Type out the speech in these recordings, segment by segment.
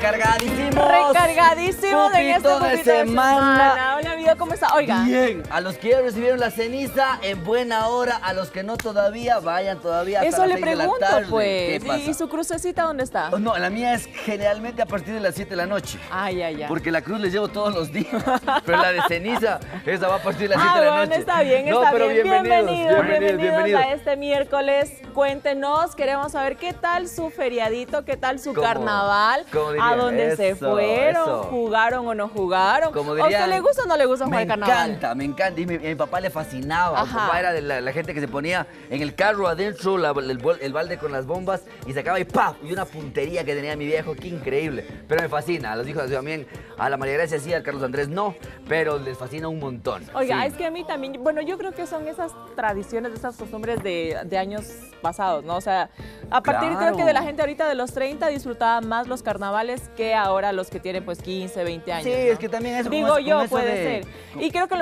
recargadísimos. Recargadísimos en este Pupito de semana. Hola, amigo, ¿cómo está? Oiga. Bien, a los que ya recibieron la ceniza en buena hora, a los que no todavía, vayan todavía hasta Eso las le 6 de la pregunto, tarde. pues. ¿Qué pasa? ¿Y su crucecita dónde está? Oh, no, la mía es generalmente a partir de las 7 de la noche. Ay, ay, ay. Porque la cruz les llevo todos los días. Pero la de ceniza, esa va a partir de las 7 de la bueno, noche. está bien, no, está pero bien. Bienvenidos. Bienvenidos a este miércoles. Cuéntenos, queremos saber qué tal su feriadito, qué tal su carnaval, a dónde se fueron, jugaron o no jugaron. ¿A usted le gusta o no le gusta jugar carnaval? Me encanta. Y mi papá le fascinaba. Mi papá era de la gente que se ponía en el carro adentro, el balde con las bombas y sacaba y ¡paf! Y una puntería que tenía mi viejo, qué increíble. Pero me fascina. A los hijos también, a la María Gracia sí, al Carlos Andrés no, pero les fascina un montón. Oiga, sí. Es que a mí también, bueno, yo creo que son esas tradiciones, esas costumbres de años pasados, ¿no? O sea, a partir creo que de la gente ahorita de los 30 disfrutaba más los carnavales que ahora los que tienen pues 15, 20 años. Sí, ¿no? Es que también es digo yo, puede ser. Y creo que en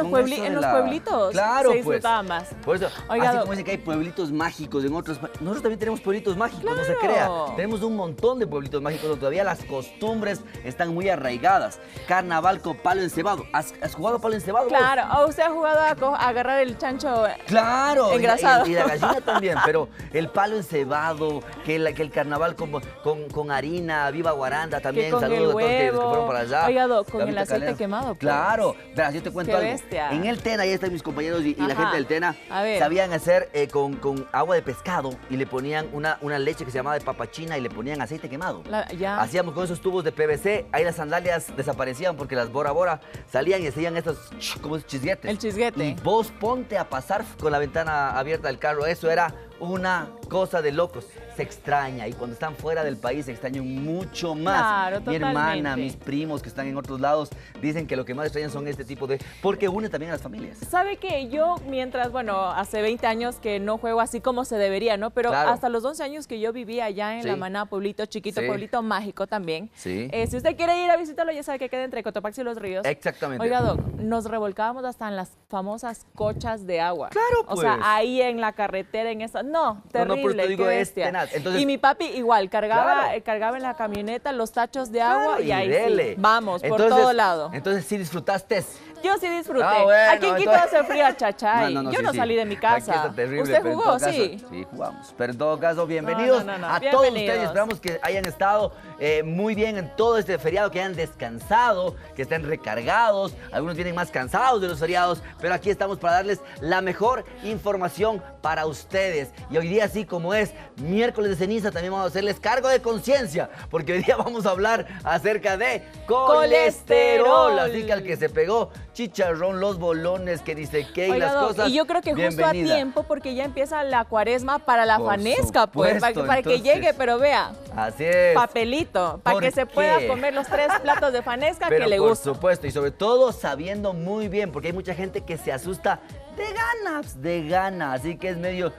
los pueblitos se disfrutaba más. Por eso, oiga, así como dicen que hay pueblitos mágicos en otros, nosotros también tenemos pueblitos mágicos, no se crea. Tenemos un montón de pueblitos mágicos donde todavía las costumbres están muy arraigadas. Carnaval con palo encebado. ¿Has jugado palo encebado? Claro, o usted ha jugado a agarrar el chancho engrasado. Y la gallina también, pero el palo encebado, que el carnaval con harina, viva Guaranda también, saludos a todos los que fueron para allá. Oiga, con el aceite quemado. Pues. Claro, verás, yo te cuento algo. Bestia. En el Tena, ahí están mis compañeros y la gente del Tena, sabían hacer con agua de pescado y le ponían una leche que se llamaba de papachina y le ponían aceite quemado. Hacíamos con esos tubos de PVC, ahí las sandalias desaparecían porque las Bora Bora salían y hacían estos como chisguetes. El chisguete. Y vos ponte a pasar con la ventana abierta del carro, eso era una cosa de locos. Se extraña y cuando están fuera del país se extrañan mucho más. Claro, mi hermana, mis primos que están en otros lados dicen que lo que más extrañan son este tipo de... porque une también a las familias. ¿Sabe que yo mientras, bueno, hace 20 años que no juego así como se debería, ¿no? Pero hasta los 11 años que yo vivía allá en La Maná, pueblito chiquito, pueblito mágico también. Sí. Si usted quiere ir a visitarlo, ya sabe que queda entre Cotopaxi y Los Ríos. Exactamente. Oiga, Doc, nos revolcábamos hasta en las famosas cochas de agua. Claro, pues. O sea, ahí en la carretera, en esa... No, terrible, digo, qué bestia. Entonces, y mi papi igual, cargaba en la camioneta los tachos de agua y ahí sí, vamos, por todo lado. Entonces sí disfrutaste. Yo sí disfruté. Bueno, aquí en Quito hace frío a chachay. Yo no salí de mi casa. Aquí está terrible. ¿Usted jugó? Sí. Sí, jugamos. Pero en todo caso, bienvenidos a todos ustedes. Esperamos que hayan estado muy bien en todo este feriado, que hayan descansado, que estén recargados. Algunos vienen más cansados de los feriados, pero aquí estamos para darles la mejor información para ustedes. Y hoy día, así como es miércoles de ceniza, también vamos a hacerles cargo de conciencia, porque hoy día vamos a hablar acerca de colesterol. Así que al que se pegó chicharrón, los bolones, que dice qué y las cosas. Y yo creo que justo a tiempo, porque ya empieza la cuaresma para la fanesca, pues, para que llegue, pero vea. Así es. Papelito, para que se pueda comer los 3 platos de fanesca que le gusta. Por supuesto, y sobre todo sabiendo muy bien, porque hay mucha gente que se asusta de ganas, así que es medio,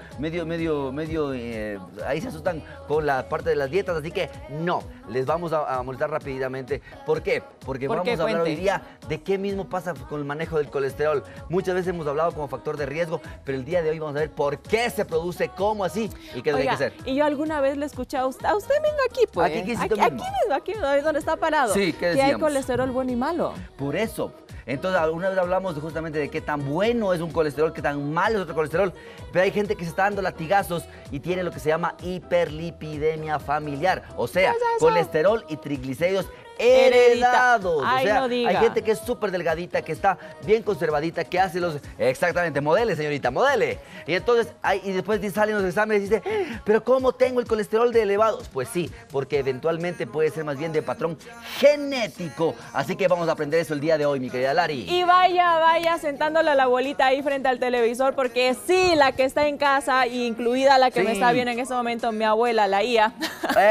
ahí se asustan con la parte de las dietas, así que no, les vamos a molestar rápidamente. ¿Por qué? Porque vamos a hablar hoy día de qué mismo pasa con el manejo del colesterol. Muchas veces hemos hablado como factor de riesgo, pero el día de hoy vamos a ver por qué se produce, cómo así y qué tiene que ser. Y yo alguna vez le escuché a usted venga aquí, pues. Aquí mismo, donde está parado. Sí, ¿qué decíamos? Que hay colesterol bueno y malo. Por eso. Entonces, alguna vez hablamos justamente de qué tan bueno es un colesterol, qué tan malo es otro colesterol, pero hay gente que se está dando latigazos y tiene lo que se llama hiperlipidemia familiar, o sea, colesterol y triglicéridos heredados. Ay, o sea, no diga. Hay gente que es súper delgadita, que está bien conservadita, que hace los... Exactamente, modele, señorita, modele. Y entonces, y después salen los exámenes y dice, pero ¿cómo tengo el colesterol de elevados? Pues sí, porque eventualmente puede ser más bien de patrón genético. Así que vamos a aprender eso el día de hoy, mi querida Lari. Y vaya sentándole a la abuelita ahí frente al televisor, porque sí, la que está en casa, incluida la que me está viendo en ese momento, mi abuela, la Ia.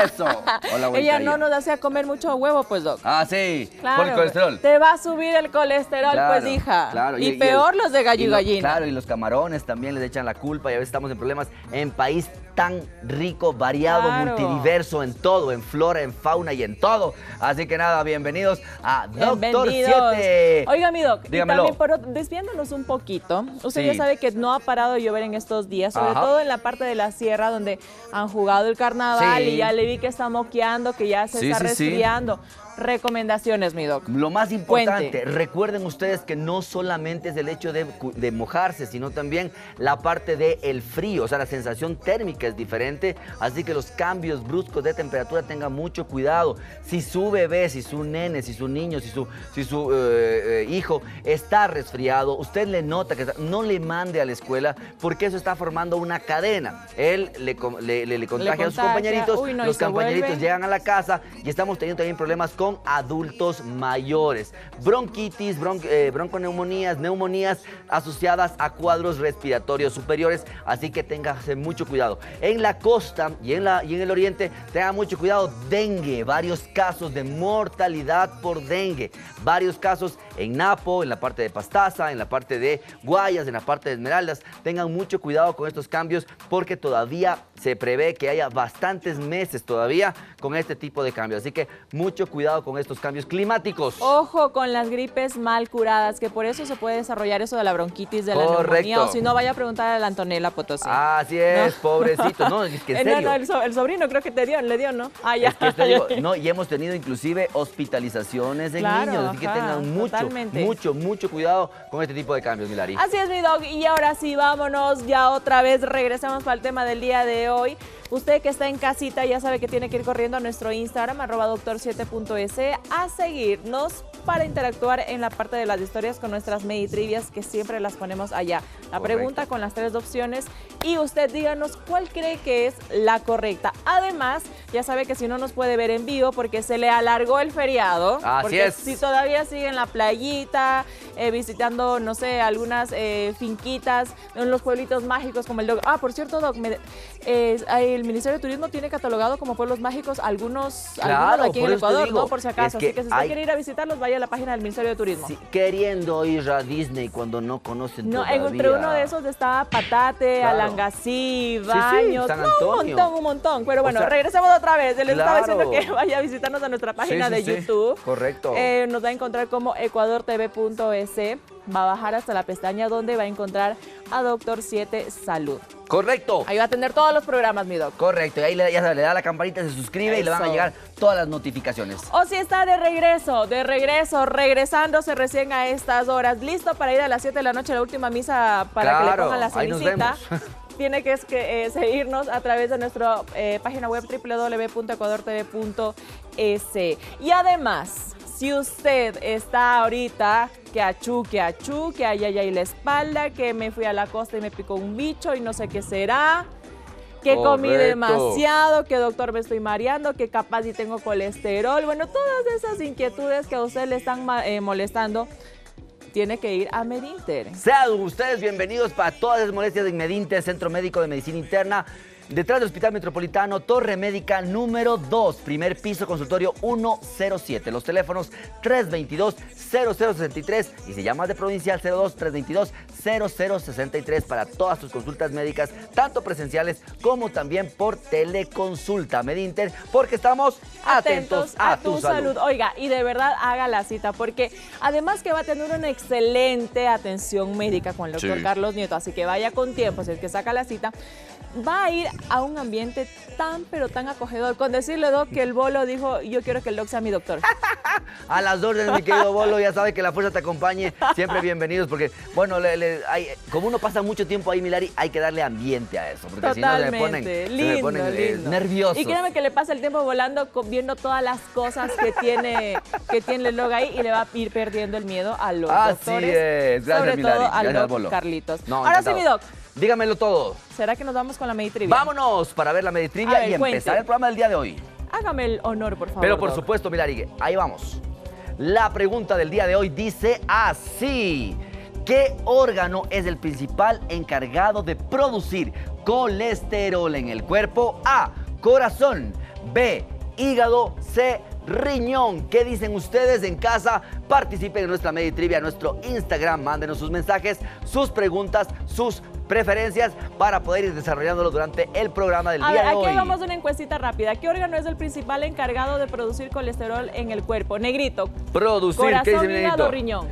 Eso. Hola, abuelita. Ella no nos hacía comer mucho huevo, pues, Doc. Ah, sí, claro, por el colesterol. Te va a subir el colesterol, pues, hija. Claro. Y peor los de gallo y gallina. Claro, y los camarones también les echan la culpa y a veces estamos en problemas en país tan rico, variado, multidiverso en todo, en flora, en fauna y en todo. Así que nada, bienvenidos a Doctor 7. Oiga, mi Doc, dígamelo. Y también desviándonos un poquito, usted ya sabe que no ha parado de llover en estos días, sobre todo en la parte de la sierra donde han jugado el carnaval y ya le vi que está moqueando, que ya se está resfriando. recomendaciones, mi doc. Lo más importante, recuerden ustedes que no solamente es el hecho de mojarse, sino también la parte del frío, o sea, la sensación térmica es diferente, así que los cambios bruscos de temperatura tengan mucho cuidado. Si su bebé, si su nene, si su niño, si su hijo está resfriado, usted le nota que no le mande a la escuela porque eso está formando una cadena. Él le contagia a sus compañeritos, los compañeritos llegan a la casa y estamos teniendo también problemas con adultos mayores. Bronquitis, bronconeumonías, neumonías asociadas a cuadros respiratorios superiores, así que téngase mucho cuidado. En la costa y en el oriente, tengan mucho cuidado. Dengue, varios casos de mortalidad por dengue, varios casos en Napo, en la parte de Pastaza, en la parte de Guayas, en la parte de Esmeraldas. Tengan mucho cuidado con estos cambios porque todavía se prevé que haya bastantes meses todavía con este tipo de cambios. Así que mucho cuidado con estos cambios climáticos. Ojo con las gripes mal curadas, que por eso se puede desarrollar eso de la bronquitis, de la neumonía, o si no, vaya a preguntar a la Antonella Potosí. Así es, pobrecito. No, es que en serio. El sobrino creo que le dio, ¿no? Ah, ya. Es que te digo, no, y hemos tenido inclusive hospitalizaciones en niños, así que tengan mucho cuidado con este tipo de cambios, Milari. Así es, mi dog, y ahora sí, vámonos, ya otra vez regresamos para el tema del día de hoy. Usted que está en casita ya sabe que tiene que ir corriendo a nuestro Instagram, @doctor7.es, a seguirnos para interactuar en la parte de las historias con nuestras Meditrivias, que siempre las ponemos allá. La pregunta con las 3 opciones y usted díganos cuál cree que es la correcta. Además, ya sabe que si no nos puede ver en vivo porque se le alargó el feriado. Así es. Si todavía sigue en la playita, visitando, no sé, algunas finquitas en los pueblitos mágicos como el Doc. Ah, por cierto, Doc, el Ministerio de Turismo tiene catalogado como pueblos mágicos algunos aquí en el Ecuador, ¿no? Por si acaso. Así que si usted quiere ir a visitarlos, vaya a la página del Ministerio de Turismo. Sí, queriendo ir a Disney cuando no conocen todavía. Entre uno de esos está Patate, Alangasí, Baños, San Antonio. un montón. Pero bueno, regresemos otra vez. Les estaba diciendo que vaya a visitarnos a nuestra página de YouTube. Correcto. Nos va a encontrar como ecuadortv.es. Va a bajar hasta la pestaña donde va a encontrar a Doctor 7 Salud. Correcto. Ahí va a tener todos los programas, mi doc. Correcto. Y ahí ya le da la campanita, se suscribe y le van a llegar todas las notificaciones. O si está de regreso, regresándose recién a estas horas, listo para ir a las 7 de la noche a la última misa para que le pongan la cenicita. Tiene que seguirnos a través de nuestra página web www.ecuadortv.es. Y además, si usted está ahorita que achú, que ay, la espalda, que me fui a la costa y me picó un bicho y no sé qué será, que comí demasiado, que doctor me estoy mareando, que capaz y tengo colesterol, bueno, todas esas inquietudes que a usted le están molestando, tiene que ir a Medinter. Sean ustedes bienvenidos para todas las molestias de Medinter, Centro Médico de Medicina Interna, detrás del Hospital Metropolitano, Torre Médica número 2, primer piso, consultorio 107. Los teléfonos 322-0063 y se llama de provincial 02-322-0063 para todas sus consultas médicas, tanto presenciales como también por teleconsulta. Medinter, porque estamos atentos a tu salud. Oiga, y de verdad haga la cita, porque además que va a tener una excelente atención médica con el doctor Carlos Nieto, así que vaya con tiempo, si es que saca la cita, va a ir a un ambiente tan, pero tan acogedor. Con decirle, Doc, que el Bolo dijo, yo quiero que el Doc sea mi doctor. A las órdenes, mi querido Bolo, ya sabe que la fuerza te acompañe. Siempre bienvenidos, porque, bueno, como uno pasa mucho tiempo ahí, Milari, hay que darle ambiente a eso, porque si no se me ponen nerviosos. Y créeme que le pasa el tiempo volando, viendo todas las cosas que tiene el Doc ahí, y le va a ir perdiendo el miedo a los doctores. Es. Gracias, sobre Milari. todo al Gracias, Doc Bolo. Carlitos. Ahora sí, mi Doc. Dígamelo todo. ¿Será que nos vamos con la Meditrivia? Vámonos para ver la Meditrivia y empezar el programa del día de hoy. Hágame el honor, por favor. Pero por supuesto, Milari, ahí vamos. La pregunta del día de hoy dice así: ¿qué órgano es el principal encargado de producir colesterol en el cuerpo? A, corazón. B, hígado. C, riñón. ¿Qué dicen ustedes en casa? Participen en nuestra Meditrivia, en nuestro Instagram. Mándenos sus mensajes, sus preguntas, sus preferencias para poder ir desarrollándolo durante el programa del día de hoy. Aquí vamos a una encuestita rápida. ¿Qué órgano es el principal encargado de producir colesterol en el cuerpo? Negrito. Producir. Corazón, ¿qué dice mi hígado, negrito? riñón.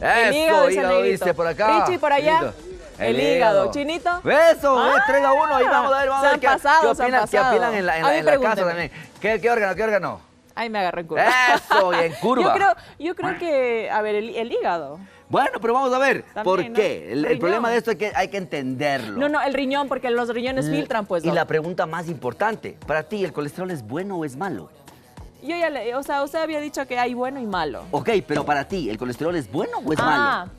Eso, hígado dice por acá. Richie, por allá. El hígado. ¿Chinito? Eso, 3-1. Y vamos a ver, qué opinan en la casa también. ¿Qué órgano? Ahí me agarré en curva. Eso, y en curva. Yo creo que, a ver, el hígado. Bueno, pero vamos a ver, También, ¿por qué? ¿no? El problema de esto es que hay que entenderlo. No, el riñón, porque los riñones filtran, pues. Y la pregunta más importante, para ti, ¿el colesterol es bueno o es malo? Yo ya o sea, usted había dicho que hay bueno y malo. Ok, pero para ti, ¿el colesterol es bueno o es malo?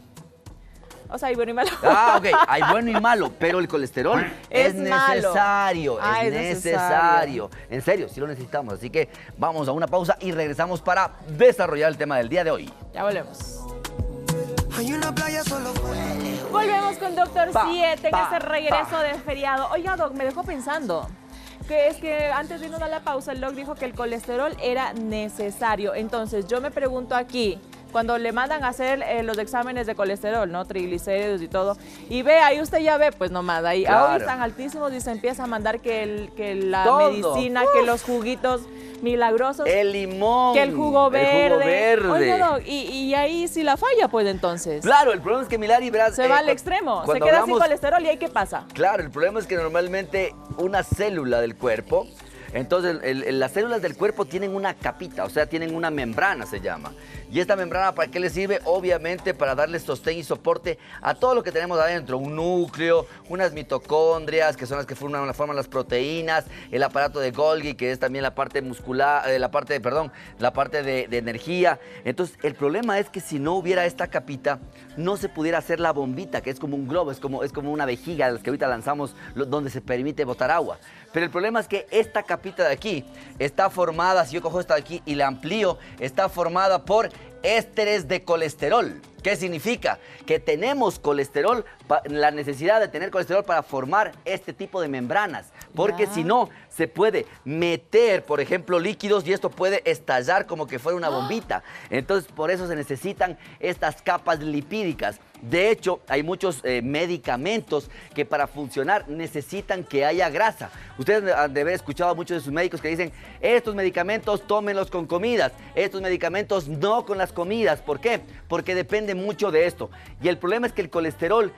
O sea, hay bueno y malo. Ok, hay bueno y malo, pero el colesterol es necesario, es necesario. En serio, sí lo necesitamos, así que vamos a una pausa y regresamos para desarrollar el tema del día de hoy. Ya volvemos. Volvemos con Dr. 7 en este regreso de feriado. Oiga, Doc, me dejó pensando. Que es que antes de irnos a la pausa, el doc dijo que el colesterol era necesario. Entonces, yo me pregunto aquí, cuando le mandan a hacer los exámenes de colesterol, ¿no? Triglicéridos y todo, y ve, ahí usted ya ve, pues nomás, ahí claro. Hoy están altísimos y se empieza a mandar que la todo. Medicina, que los juguitos milagrosos. El limón. Que el jugo verde. El jugo verde. Oye, doc, y ahí sí la falla, pues entonces. Claro, el problema es que Milari, verás... Se va al extremo, se queda sin colesterol y ahí ¿qué pasa? Claro, el problema es que normalmente una célula del cuerpo... Entonces, las células del cuerpo tienen una capita, o sea, tienen una membrana, se llama. Y esta membrana, ¿para qué le sirve? Obviamente para darle sostén y soporte a todo lo que tenemos adentro. Un núcleo, unas mitocondrias, que son las que forman las proteínas, el aparato de Golgi, que es también la parte muscular, la parte de energía. Entonces, el problema es que si no hubiera esta capita, no se pudiera hacer la bombita, que es como un globo, es como una vejiga de las que ahorita lanzamos, donde se permite botar agua. Pero el problema es que esta capita de aquí está formada, si yo cojo esta de aquí y la amplío, está formada por ésteres de colesterol. ¿Qué significa? Que tenemos colesterol, la necesidad de tener colesterol para formar este tipo de membranas. Porque si no, se puede meter, por ejemplo, líquidos y esto puede estallar como que fuera una bombita. Entonces, por eso se necesitan estas capas lipídicas. De hecho, hay muchos medicamentos que para funcionar necesitan que haya grasa. Ustedes han de haber escuchado a muchos de sus médicos que dicen, estos medicamentos tómenlos con comidas, estos medicamentos no con las comidas. ¿Por qué? Porque depende mucho de esto. Y el problema es que el colesterol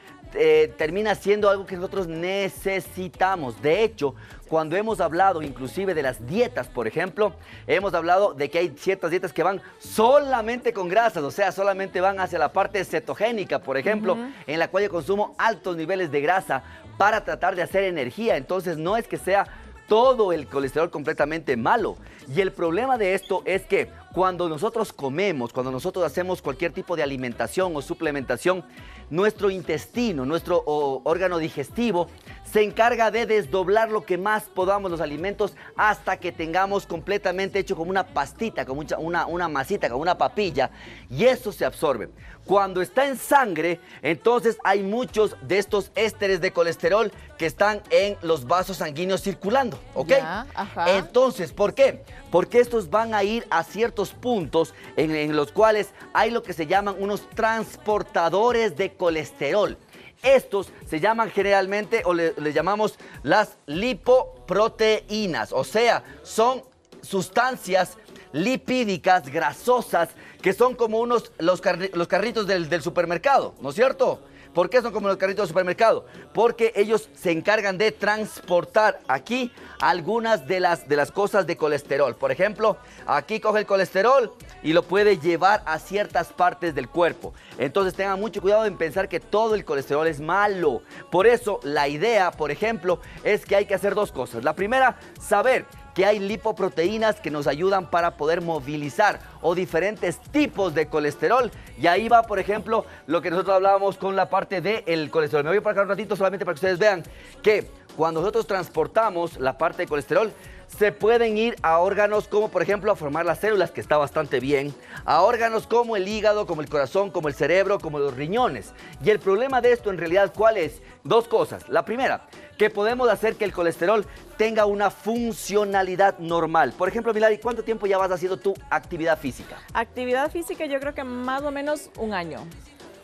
termina siendo algo que nosotros necesitamos. De hecho, cuando hemos hablado inclusive de las dietas, por ejemplo, hemos hablado de que hay ciertas dietas que van solamente con grasas, o sea, solamente van hacia la parte cetogénica, por ejemplo, en la cual yo consumo altos niveles de grasa para tratar de hacer energía. Entonces, no es que sea todo el colesterol completamente malo. Y el problema de esto es que cuando nosotros comemos, cuando nosotros hacemos cualquier tipo de alimentación o suplementación, nuestro intestino, nuestro órgano digestivo, se encarga de desdoblar lo que más podamos los alimentos hasta que tengamos completamente hecho como una pastita, como una masita, como una papilla, y eso se absorbe. Cuando está en sangre, entonces hay muchos de estos ésteres de colesterol que están en los vasos sanguíneos circulando, ¿ok? Ya, ajá. Entonces, ¿por qué? Porque estos van a ir a ciertos puntos en los cuales hay lo que se llaman unos transportadores de colesterol. Estos se llaman generalmente, o les llamamos las lipoproteínas, o sea, son sustancias lipídicas, grasosas, que son como los carritos del supermercado, ¿no es cierto? ¿Por qué son como los carritos del supermercado? Porque ellos se encargan de transportar aquí algunas de las cosas de colesterol. Por ejemplo, aquí coge el colesterol y lo puede llevar a ciertas partes del cuerpo. Entonces tengan mucho cuidado en pensar que todo el colesterol es malo. Por eso la idea, por ejemplo, es que hay que hacer dos cosas. La primera, saber que hay lipoproteínas que nos ayudan para poder movilizar o diferentes tipos de colesterol. Y ahí va, por ejemplo, lo que nosotros hablábamos con la parte del colesterol. Me voy para acá un ratito solamente para que ustedes vean que cuando nosotros transportamos la parte de colesterol, se pueden ir a órganos como, por ejemplo, a formar las células, que está bastante bien, a órganos como el hígado, como el corazón, como el cerebro, como los riñones. Y el problema de esto, en realidad, ¿cuál es? Dos cosas. La primera, que podemos hacer que el colesterol tenga una funcionalidad normal. Por ejemplo, Milari, ¿cuánto tiempo ya vas haciendo tu actividad física? Actividad física yo creo que más o menos un año.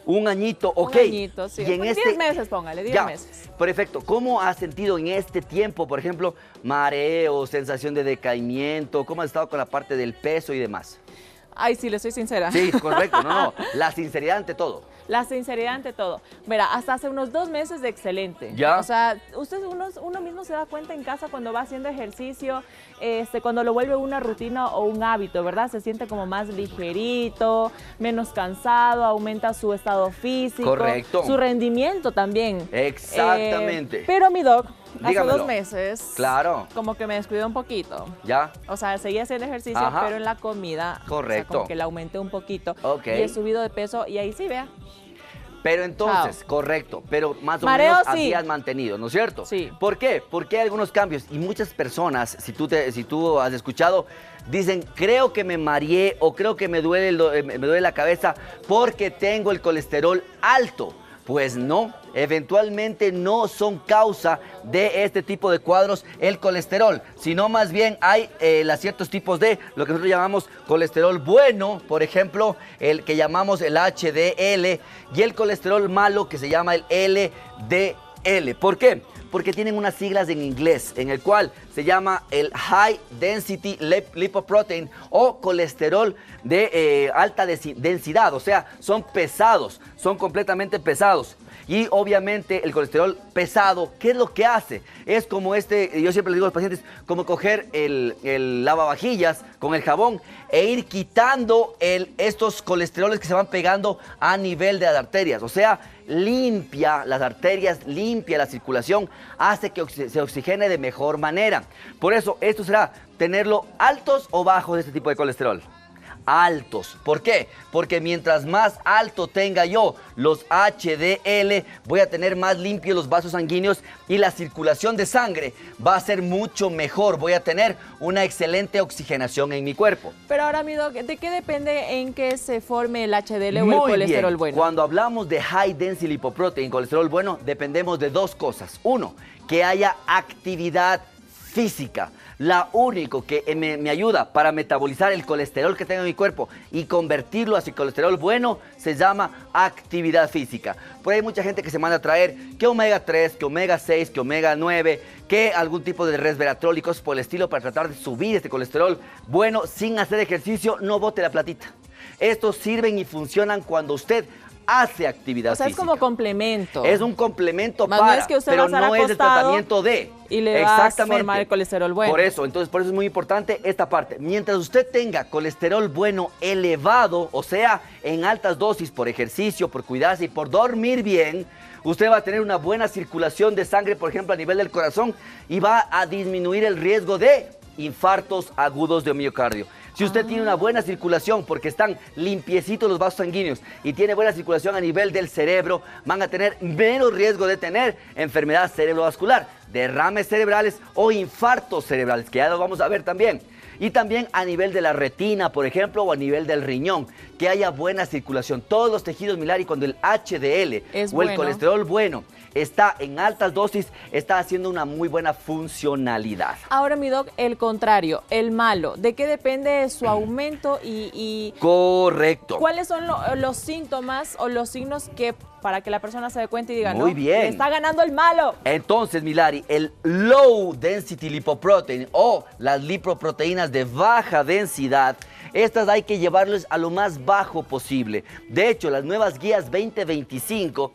Un añito, ok. Un añito, sí. Y en 10 meses, póngale, 10 meses. Perfecto. ¿Cómo has sentido en este tiempo, por ejemplo, mareo, sensación de decaimiento? ¿Cómo has estado con la parte del peso y demás? Ay, sí, le soy sincera. Sí, correcto. No. La sinceridad ante todo. La sinceridad ante todo. Mira, hasta hace unos 2 meses de excelente. ¿Ya? O sea, uno mismo se da cuenta en casa cuando va haciendo ejercicio, cuando lo vuelve una rutina o un hábito, ¿verdad? Se siente como más ligerito, menos cansado, aumenta su estado físico. Correcto. Su rendimiento también. Exactamente. Pero mi doc, Dígamelo. hace 2 meses, claro, como que me descuidé un poquito. ¿ya? O sea, seguía haciendo ejercicio, Ajá. pero en la comida, correcto, o sea, como que la aumenté un poquito. Ok. Y he subido de peso y ahí sí, vea. Pero entonces, correcto, pero más o Mareo, menos sí. habías mantenido, ¿no es cierto? Sí. ¿Por qué? Porque hay algunos cambios y muchas personas, si tú has escuchado, dicen, creo que me mareé o creo que me duele la cabeza porque tengo el colesterol alto. Pues no, eventualmente no son causa de este tipo de cuadros el colesterol, sino más bien hay ciertos tipos de lo que nosotros llamamos colesterol bueno, por ejemplo, el que llamamos el HDL y el colesterol malo que se llama el LDL. ¿Por qué? Porque tienen unas siglas en inglés, en el cual se llama el High Density Lipoprotein o colesterol de alta densidad, o sea, son pesados, son completamente pesados. Y obviamente el colesterol pesado, ¿qué es lo que hace? Es como yo siempre le digo a los pacientes, como coger el lavavajillas con el jabón e ir quitando estos colesteroles que se van pegando a nivel de las arterias. O sea, limpia las arterias, limpia la circulación, hace que se oxigene de mejor manera. Por eso, esto será tenerlo altos o bajos de este tipo de colesterol. Altos. ¿Por qué? Porque mientras más alto tenga yo los HDL, voy a tener más limpios los vasos sanguíneos y la circulación de sangre va a ser mucho mejor. Voy a tener una excelente oxigenación en mi cuerpo. Pero ahora, mi doc, ¿de qué depende en que se forme el HDL o el colesterol bueno? Cuando hablamos de High Density Lipoprotein, colesterol bueno, dependemos de 2 cosas. 1, que haya actividad física. La único que me ayuda para metabolizar el colesterol que tengo en mi cuerpo y convertirlo hacia colesterol bueno se llama actividad física. Por ahí hay mucha gente que se manda a traer que omega 3, que omega 6, que omega 9, que algún tipo de resveratrol y cosas por el estilo para tratar de subir este colesterol bueno sin hacer ejercicio. No bote la platita. Estos sirven y funcionan cuando usted hace actividad física. Es como complemento. Es un complemento más no es que usted pero va a no es el tratamiento de. Y le va a formar el colesterol bueno. Por eso es muy importante esta parte. Mientras usted tenga colesterol bueno elevado, o sea, en altas dosis por ejercicio, por cuidarse y por dormir bien, usted va a tener una buena circulación de sangre, por ejemplo, a nivel del corazón y va a disminuir el riesgo de infartos agudos de miocardio. Si usted tiene una buena circulación porque están limpiecitos los vasos sanguíneos y tiene buena circulación a nivel del cerebro, van a tener menos riesgo de tener enfermedad cerebrovascular, derrames cerebrales o infartos cerebrales, que ya lo vamos a ver también. Y también a nivel de la retina, por ejemplo, o a nivel del riñón, que haya buena circulación. Todos los tejidos, Milari, cuando el HDL o el colesterol bueno está en altas dosis, está haciendo una muy buena funcionalidad. Ahora, mi doc, el contrario, el malo. ¿De qué depende su aumento y correcto. ¿Cuáles son los síntomas o los signos que para que la persona se dé cuenta y diga, muy no, bien, le está ganando el malo? Entonces, Milari, el Low Density Lipoprotein o las lipoproteínas de baja densidad, estas hay que llevarlas a lo más bajo posible. De hecho, las nuevas guías 2025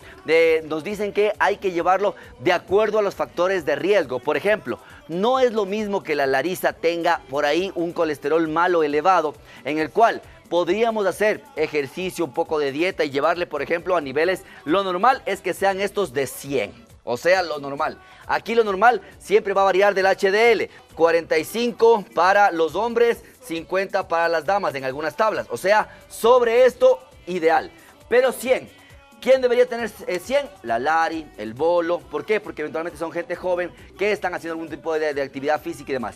nos dicen que hay que llevarlo de acuerdo a los factores de riesgo. Por ejemplo, no es lo mismo que la Larisa tenga por ahí un colesterol malo elevado, en el cual podríamos hacer ejercicio, un poco de dieta y llevarle, por ejemplo, a niveles, lo normal es que sean estos de 100. O sea, lo normal. Aquí lo normal siempre va a variar del HDL. 45 para los hombres, 50 para las damas en algunas tablas. O sea, sobre esto, ideal. Pero 100. ¿Quién debería tener 100? La Lari, el Bolo. ¿Por qué? Porque eventualmente son gente joven que están haciendo algún tipo de actividad física y demás.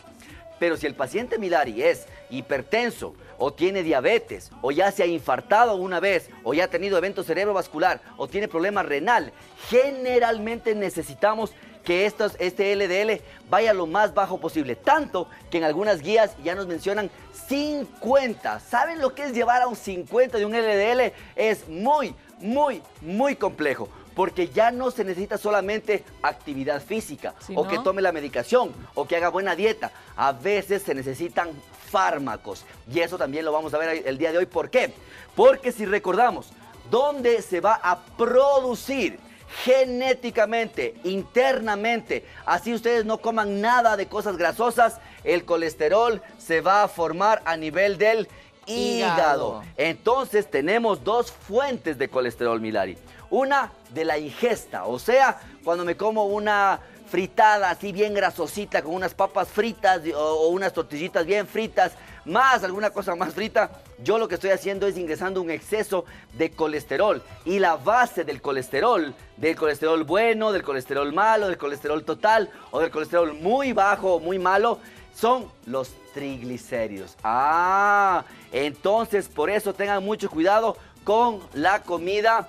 Pero si el paciente Milari es hipertenso o tiene diabetes o ya se ha infartado una vez o ya ha tenido evento cerebrovascular o tiene problema renal, generalmente necesitamos que este LDL vaya lo más bajo posible. Tanto que en algunas guías ya nos mencionan 50. ¿Saben lo que es llevar a un 50 de un LDL? Es muy, muy, muy complejo. Porque ya no se necesita solamente actividad física, o que tome la medicación, o que haga buena dieta. A veces se necesitan fármacos. Y eso también lo vamos a ver el día de hoy. ¿Por qué? Porque si recordamos, donde se va a producir genéticamente, internamente. Así ustedes no coman nada de cosas grasosas, el colesterol se va a formar a nivel del hígado. Entonces tenemos dos fuentes de colesterol, Milari. Una de la ingesta, o sea, cuando me como una fritada así bien grasosita con unas papas fritas o unas tortillitas bien fritas, más alguna cosa más frita, yo lo que estoy haciendo es ingresando un exceso de colesterol. Y la base del colesterol bueno, del colesterol malo, del colesterol total o del colesterol muy bajo o muy malo, son los triglicéridos. Entonces por eso tengan mucho cuidado con la comida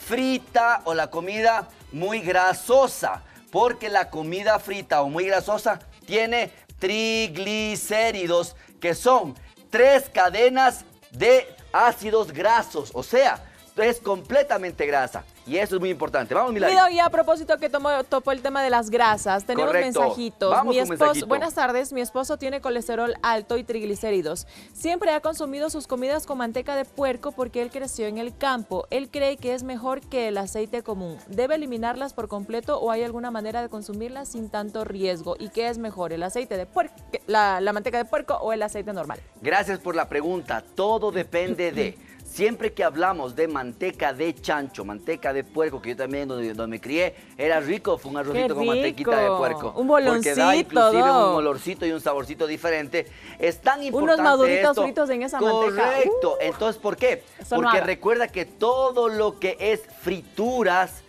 frita o la comida muy grasosa, porque la comida frita o muy grasosa tiene triglicéridos, que son 3 cadenas de ácidos grasos, o sea, es completamente grasa. Y eso es muy importante. Vamos, Milagro. Y a propósito que topó el tema de las grasas, tenemos mensajitos. Vamos con mensajito. Buenas tardes, mi esposo tiene colesterol alto y triglicéridos. Siempre ha consumido sus comidas con manteca de puerco porque él creció en el campo. Él cree que es mejor que el aceite común. ¿Debe eliminarlas por completo o hay alguna manera de consumirlas sin tanto riesgo? ¿Y qué es mejor, el aceite de puerco, la manteca de puerco o el aceite normal? Gracias por la pregunta. Todo depende de... Siempre que hablamos de manteca de chancho, manteca de puerco, que yo también donde me crié, era rico, fue un arrocito con mantequita de puerco. Un boloncito. Porque da inclusive un olorcito y un saborcito diferente. Es tan importante unos maduritos esto. fritos en esa manteca. Correcto. Entonces, ¿por qué? Porque recuerda que todo lo que es frituras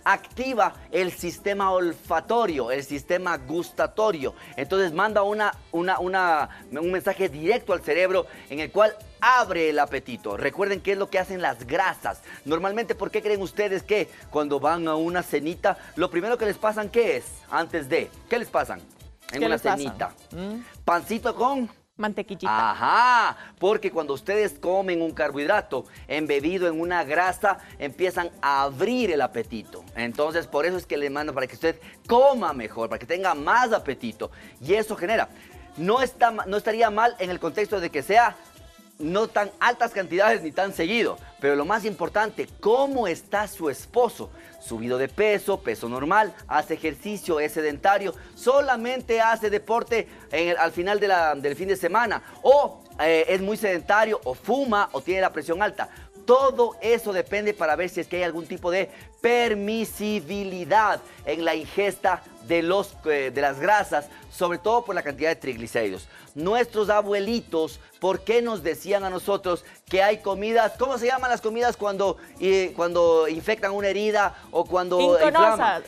activa el sistema olfatorio, el sistema gustatorio. Entonces manda un mensaje directo al cerebro en el cual abre el apetito. Recuerden qué es lo que hacen las grasas. Normalmente, ¿por qué creen ustedes que cuando van a una cenita, lo primero que les pasan, ¿qué es? Antes de, ¿qué les pasan? En una cenita. Pancito con... mantequillita. Ajá, porque cuando ustedes comen un carbohidrato embebido en una grasa, empiezan a abrir el apetito. Entonces, por eso es que le mando para que usted coma mejor, para que tenga más apetito. Y eso genera. No estaría mal en el contexto de que sea no tan altas cantidades ni tan seguido. Pero lo más importante, ¿cómo está su esposo? Subido de peso, peso normal, hace ejercicio, es sedentario, solamente hace deporte al final del fin de semana, o es muy sedentario, o fuma, o tiene la presión alta. Todo eso depende para ver si es que hay algún tipo de permisibilidad en la ingesta de las grasas, sobre todo por la cantidad de triglicéridos. Nuestros abuelitos, ¿por qué nos decían a nosotros que hay comidas? ¿Cómo se llaman las comidas cuando infectan una herida o cuando inflaman?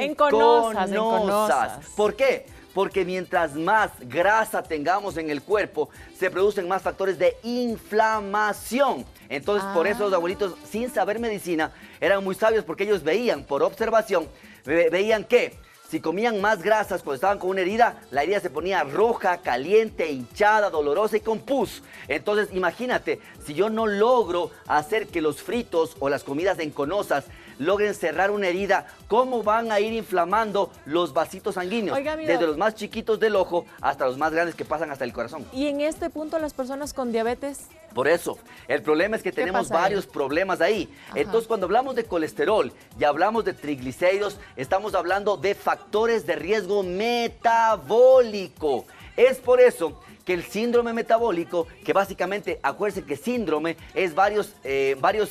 Enconosas. ¿Por qué? Porque mientras más grasa tengamos en el cuerpo, se producen más factores de inflamación. Entonces, por eso los abuelitos, sin saber medicina, eran muy sabios porque ellos veían, por observación, veían que si comían más grasas cuando estaban con una herida, la herida se ponía roja, caliente, hinchada, dolorosa y con pus. Entonces, imagínate, si yo no logro hacer que los fritos o las comidas enconosas logren cerrar una herida, ¿cómo van a ir inflamando los vasitos sanguíneos? Oiga, desde los más chiquitos del ojo hasta los más grandes que pasan hasta el corazón. ¿Y en este punto las personas con diabetes? Por eso, el problema es que tenemos varios problemas ahí. Ajá. Entonces, cuando hablamos de colesterol y hablamos de triglicéridos, estamos hablando de factores de riesgo metabólico. Es por eso que el síndrome metabólico, que básicamente, acuérdense que síndrome es varios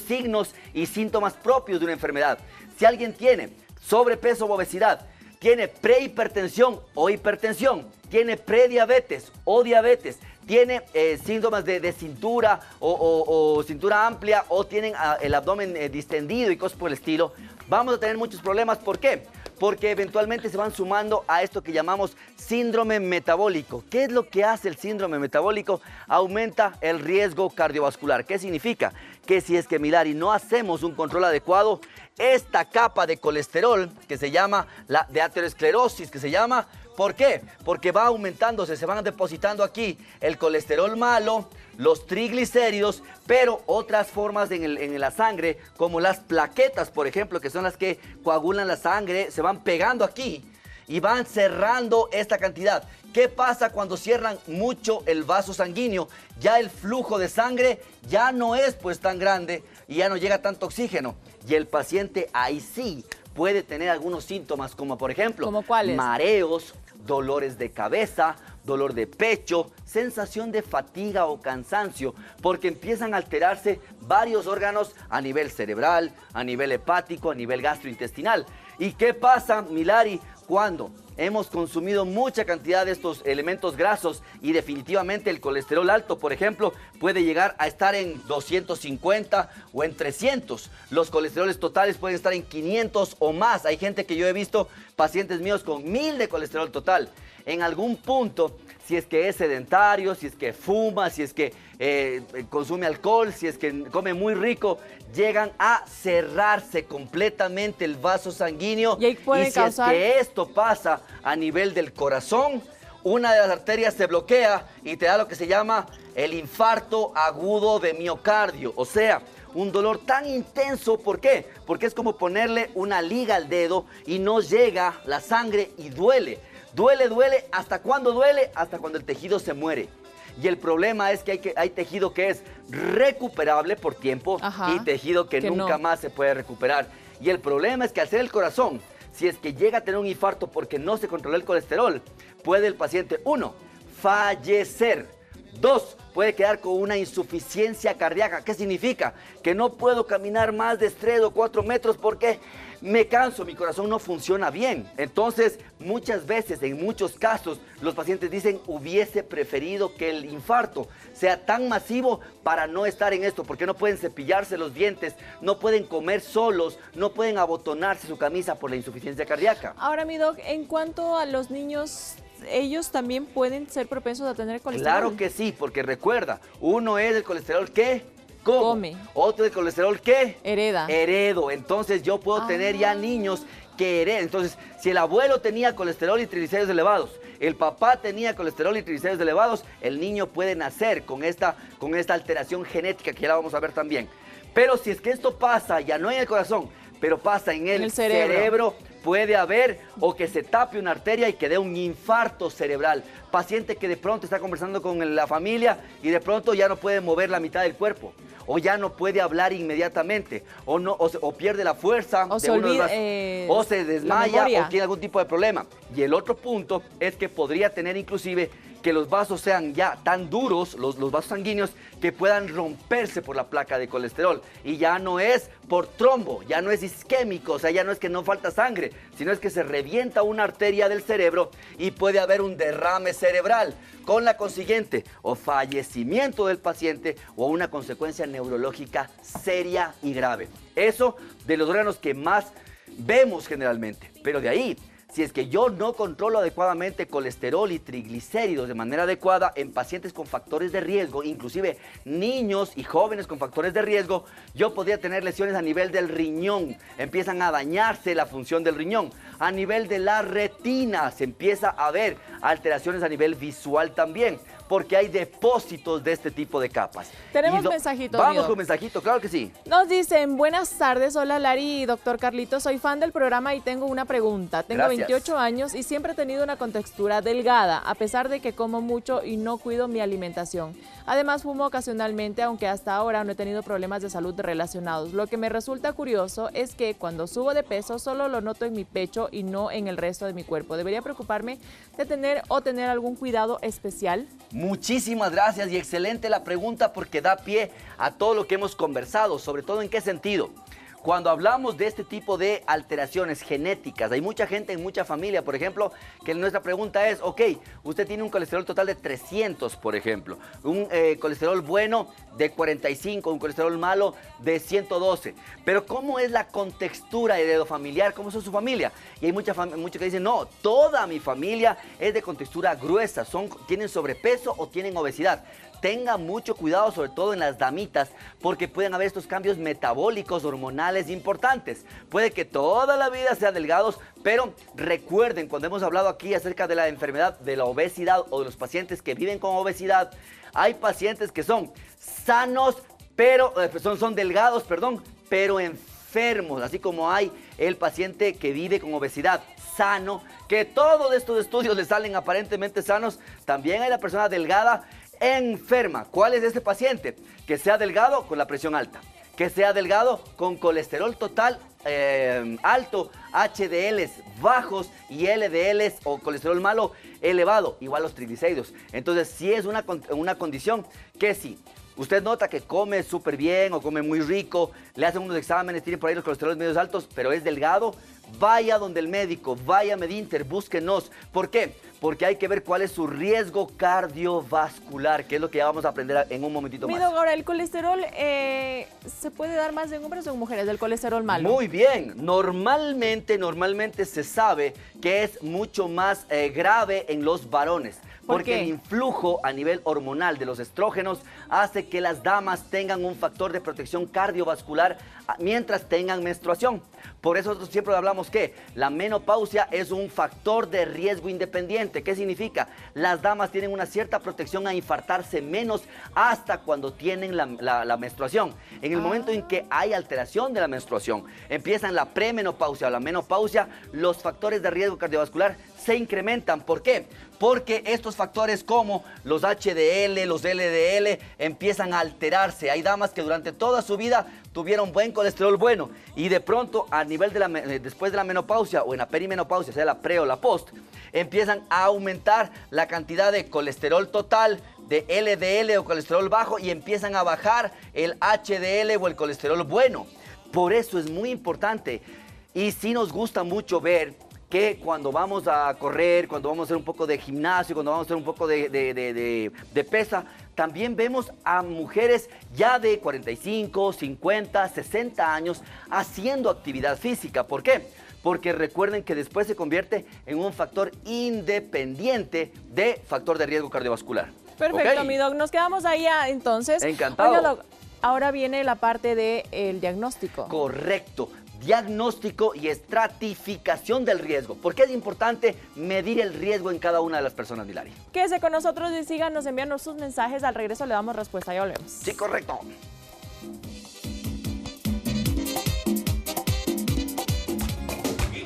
signos y síntomas propios de una enfermedad. Si alguien tiene sobrepeso o obesidad, tiene prehipertensión o hipertensión, tiene prediabetes o diabetes, tiene síntomas de cintura o cintura amplia, o tienen el abdomen distendido y cosas por el estilo, vamos a tener muchos problemas. ¿Por qué? Porque eventualmente se van sumando a esto que llamamos síndrome metabólico. ¿Qué es lo que hace el síndrome metabólico? Aumenta el riesgo cardiovascular. ¿Qué significa? Que si es que, Milari, no hacemos un control adecuado, esta capa de colesterol, que se llama de aterosclerosis, que se llama, ¿por qué? Porque va aumentándose, se van depositando aquí el colesterol malo, los triglicéridos, pero otras formas en la sangre, como las plaquetas, por ejemplo, que son las que coagulan la sangre, se van pegando aquí. y van cerrando esta cantidad. ¿Qué pasa cuando cierran mucho el vaso sanguíneo? Ya el flujo de sangre ya no es pues tan grande y ya no llega tanto oxígeno. Y el paciente ahí sí puede tener algunos síntomas como por ejemplo, ¿Cómo cuáles? Mareos, dolores de cabeza, dolor de pecho, sensación de fatiga o cansancio, porque empiezan a alterarse varios órganos a nivel cerebral, a nivel hepático, a nivel gastrointestinal. ¿Y qué pasa, Milari, cuando hemos consumido mucha cantidad de estos elementos grasos y definitivamente el colesterol alto, por ejemplo, puede llegar a estar en 250 o en 300? Los colesteroles totales pueden estar en 500 o más. Hay gente que yo he visto, pacientes míos con 1000 de colesterol total. En algún punto, si es que es sedentario, si es que fuma, si es que consume alcohol, si es que come muy rico, llegan a cerrarse completamente el vaso sanguíneo. Y si es que esto pasa a nivel del corazón, una de las arterias se bloquea y te da lo que se llama el infarto agudo de miocardio. O sea, un dolor tan intenso. ¿Por qué? Porque es como ponerle una liga al dedo y no llega la sangre y duele. Duele. ¿Hasta cuándo duele? Hasta cuando el tejido se muere. Y el problema es que hay tejido que es recuperable por tiempo. Ajá, y tejido que nunca más se puede recuperar. Y el problema es que al ser el corazón, si es que llega a tener un infarto porque no se controla el colesterol, puede el paciente, 1, fallecer. 2, puede quedar con una insuficiencia cardíaca. ¿Qué significa? Que no puedo caminar más de 3 o 4 metros porque me canso, mi corazón no funciona bien. Entonces, muchas veces, en muchos casos, los pacientes dicen, hubiese preferido que el infarto sea tan masivo para no estar en esto, porque no pueden cepillarse los dientes, no pueden comer solos, no pueden abotonarse su camisa por la insuficiencia cardíaca. Ahora, mi doc, en cuanto a los niños, ¿ellos también pueden ser propensos a tener colesterol? Claro que sí, porque recuerda, uno es el colesterol que come. Otro es el colesterol que heredo. Entonces yo puedo tener ya niños que hereden. Entonces, si el abuelo tenía colesterol y triglicéridos elevados, el papá tenía colesterol y triglicéridos elevados, el niño puede nacer con esta alteración genética que ya la vamos a ver también. Pero si es que esto pasa ya no en el corazón, pero pasa en el cerebro, puede haber o que se tape una arteria y que dé un infarto cerebral. Paciente que de pronto está conversando con la familia y de pronto ya no puede mover la mitad del cuerpo, o ya no puede hablar inmediatamente, o pierde la fuerza, o se desmaya, o tiene algún tipo de problema. Y el otro punto es que podría tener inclusive que los vasos sean ya tan duros, los vasos sanguíneos, que puedan romperse por la placa de colesterol. Y ya no es por trombo, ya no es isquémico, o sea, ya no es que no falta sangre, sino es que se revienta una arteria del cerebro y puede haber un derrame cerebral, con la consiguiente o fallecimiento del paciente o una consecuencia neurológica seria y grave. Eso de los órganos que más vemos generalmente, pero de ahí, si es que yo no controlo adecuadamente colesterol y triglicéridos de manera adecuada en pacientes con factores de riesgo, inclusive niños y jóvenes con factores de riesgo, yo podría tener lesiones a nivel del riñón, empiezan a dañarse la función del riñón. A nivel de la retina se empieza a ver alteraciones a nivel visual también, porque hay depósitos de este tipo de capas. Tenemos mensajitos. Vamos con mensajito, claro que sí. Nos dicen, buenas tardes, hola Lari y doctor Carlito, soy fan del programa y tengo una pregunta. Tengo 28 años y siempre he tenido una contextura delgada, a pesar de que como mucho y no cuido mi alimentación. Además fumo ocasionalmente, aunque hasta ahora no he tenido problemas de salud relacionados. Lo que me resulta curioso es que cuando subo de peso solo lo noto en mi pecho y no en el resto de mi cuerpo. ¿Debería preocuparme de tener algún cuidado especial? Muchísimas gracias y excelente la pregunta porque da pie a todo lo que hemos conversado, sobre todo en qué sentido. Cuando hablamos de este tipo de alteraciones genéticas, hay mucha gente en mucha familia, por ejemplo, que nuestra pregunta es, ok, usted tiene un colesterol total de 300, por ejemplo, un colesterol bueno de 45, un colesterol malo de 112, pero ¿cómo es la contextura heredofamiliar? ¿Cómo es su familia? Y hay muchos que dicen, no, toda mi familia es de contextura gruesa, tienen sobrepeso o tienen obesidad. Tenga mucho cuidado, sobre todo en las damitas, porque pueden haber estos cambios metabólicos, hormonales importantes. Puede que toda la vida sean delgados, pero recuerden, cuando hemos hablado aquí acerca de la enfermedad de la obesidad o de los pacientes que viven con obesidad, hay pacientes que son sanos, pero son delgados, pero enfermos. enfermos, así como hay el paciente que vive con obesidad sano, que todos estos estudios le salen aparentemente sanos, también hay la persona delgada enferma. ¿Cuál es este paciente? Que sea delgado con la presión alta, que sea delgado con colesterol total alto, HDLs bajos y LDLs o colesterol malo elevado, igual los triglicéridos. Entonces, sí es una condición que sí. Usted nota que come súper bien o come muy rico, le hacen unos exámenes, tiene por ahí los colesteroles medios altos, pero es delgado, vaya donde el médico, vaya a Medinter, búsquenos. ¿Por qué? Porque hay que ver cuál es su riesgo cardiovascular, que es lo que ya vamos a aprender en un momentito más. Ahora, ¿el colesterol se puede dar más en hombres o en mujeres, del colesterol malo? Muy bien. Normalmente se sabe que es mucho más grave en los varones. Porque el influjo a nivel hormonal de los estrógenos hace que las damas tengan un factor de protección cardiovascular mientras tengan menstruación. Por eso nosotros siempre hablamos que la menopausia es un factor de riesgo independiente. ¿Qué significa? Las damas tienen una cierta protección a infartarse menos hasta cuando tienen la menstruación. En el momento en que hay alteración de la menstruación, empiezan la premenopausia o la menopausia, los factores de riesgo cardiovascular se incrementan. ¿Por qué? Porque estos factores como los HDL, los LDL, empiezan a alterarse. Hay damas que durante toda su vida tuvieron buen colesterol bueno y de pronto a nivel de después de la menopausia o en la perimenopausia, sea la pre o la post, empiezan a aumentar la cantidad de colesterol total, de LDL o colesterol bajo y empiezan a bajar el HDL o el colesterol bueno. Por eso es muy importante y sí nos gusta mucho ver que cuando vamos a correr, cuando vamos a hacer un poco de gimnasio, cuando vamos a hacer un poco de pesa, también vemos a mujeres ya de 45, 50, 60 años haciendo actividad física. ¿Por qué? Porque recuerden que después se convierte en un factor independiente de factor de riesgo cardiovascular. Perfecto, ¿okay? Mi doc, nos quedamos ahí entonces. Encantado. Oiga, doc, ahora viene la parte del diagnóstico. Correcto. Diagnóstico y estratificación del riesgo. ¿Por qué es importante medir el riesgo en cada una de las personas, Milari? Quédese con nosotros y síganos enviando sus mensajes. Al regreso le damos respuesta. Ya volvemos. Sí, correcto.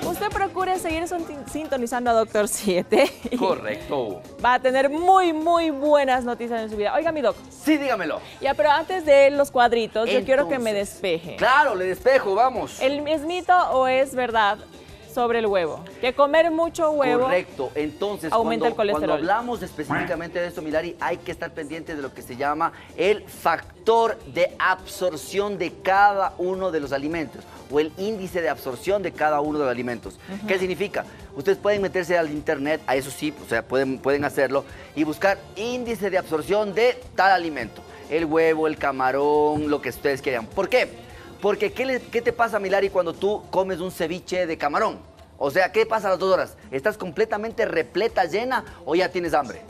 Usted procure seguir sintonizando a Doctor 7. Correcto. Va a tener muy buenas noticias en su vida. Oiga, mi doc. Sí, dígamelo. Ya, pero antes de los cuadritos, yo quiero que me despeje. Claro, le despejo, vamos. ¿Es mito o es verdad sobre el huevo? Que comer mucho huevo. Correcto. Entonces, aumenta el colesterol. Cuando hablamos específicamente de esto, Milari, hay que estar pendientes de lo que se llama el factor de absorción de cada uno de los alimentos o el índice de absorción de cada uno de los alimentos. ¿Qué significa? Ustedes pueden meterse al internet, a eso sí, o sea, pueden hacerlo y buscar índice de absorción de tal alimento. El huevo, el camarón, lo que ustedes quieran. ¿Por qué? Porque ¿qué te pasa, Milari, cuando tú comes un ceviche de camarón? O sea, ¿qué pasa a las 2 horas? ¿Estás completamente repleta, llena o ya tienes hambre?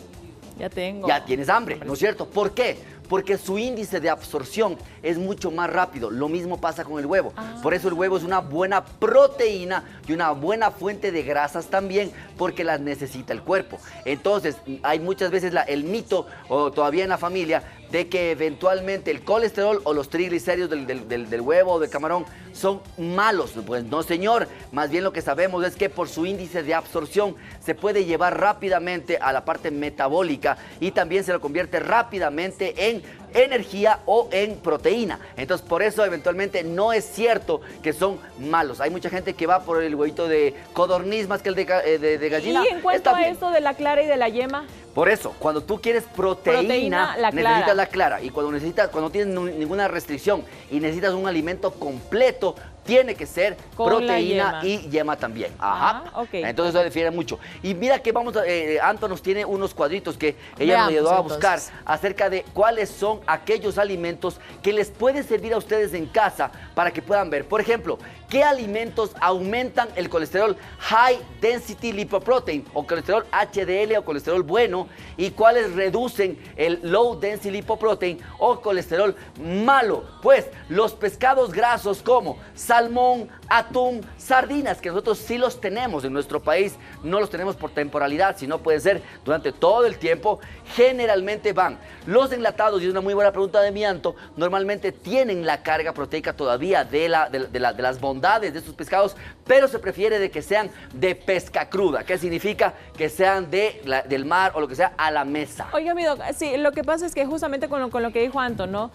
Ya tengo. Ya tienes hambre, ¿no es cierto? ¿Por qué? Porque su índice de absorción es mucho más rápido. Lo mismo pasa con el huevo. Por eso el huevo es una buena proteína y una buena fuente de grasas también, porque las necesita el cuerpo. Entonces, hay muchas veces el mito, o todavía en la familia, de que eventualmente el colesterol o los triglicéridos del huevo o del camarón son malos. Pues no, señor. Más bien lo que sabemos es que por su índice de absorción se puede llevar rápidamente a la parte metabólica y también se lo convierte rápidamente en energía o en proteína. Entonces, por eso eventualmente no es cierto que son malos. Hay mucha gente que va por el huevito de codorniz más que el de gallina. ¿Y en cuanto a esto de la clara y de la yema? Por eso, cuando tú quieres proteína necesitas la clara. Y cuando no tienes ninguna restricción y necesitas un alimento completo, tiene que ser con proteína y yema también. Ajá. Okay. Entonces eso difiere mucho. Y mira que Anto nos tiene unos cuadritos que ella nos ayudó a buscar acerca de cuáles son aquellos alimentos que les puede servir a ustedes en casa para que puedan ver. Por ejemplo, ¿qué alimentos aumentan el colesterol high density lipoprotein o colesterol HDL o colesterol bueno? ¿Y cuáles reducen el low density lipoprotein o colesterol malo? Pues los pescados grasos como salmón, atún, sardinas, que nosotros sí los tenemos en nuestro país, no los tenemos por temporalidad, sino puede ser durante todo el tiempo, generalmente van. Los enlatados, y es una muy buena pregunta de Mianto, normalmente tienen la carga proteica todavía de las bondades de estos pescados, pero se prefiere de que sean de pesca cruda, que significa que sean del mar o lo que sea a la mesa. Oiga, mi doc, sí, lo que pasa es que justamente con lo que dijo Anto, ¿no?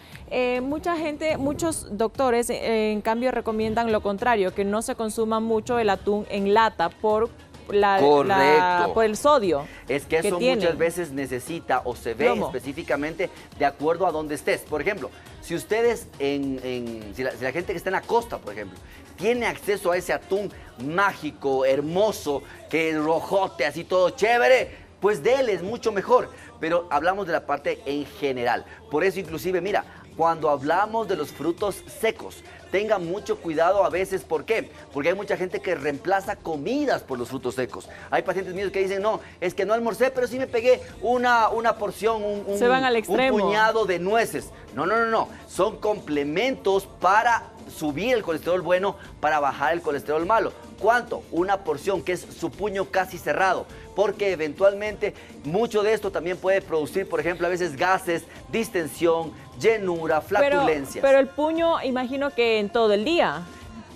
Mucha gente, muchos doctores, en cambio, recomiendan lo contrario, que no se consuma mucho el atún en lata por el sodio. Es que eso muchas veces necesita o se ve específicamente de acuerdo a dónde estés. Por ejemplo, si ustedes, si la gente que está en la costa, por ejemplo, tiene acceso a ese atún mágico, hermoso, que es rojote, así todo chévere, pues de él es mucho mejor. Pero hablamos de la parte en general. Por eso inclusive, mira, cuando hablamos de los frutos secos, tengan mucho cuidado a veces. ¿Por qué? Porque hay mucha gente que reemplaza comidas por los frutos secos. Hay pacientes míos que dicen, no, es que no almorcé, pero sí me pegué una porción, se van al extremo. Un puñado de nueces. No. Son complementos para subir el colesterol bueno, para bajar el colesterol malo. ¿Cuánto? Una porción, que es su puño casi cerrado, porque eventualmente mucho de esto también puede producir, por ejemplo, a veces gases, distensión, llenura, flatulencias. Pero el puño, imagino que en todo el día,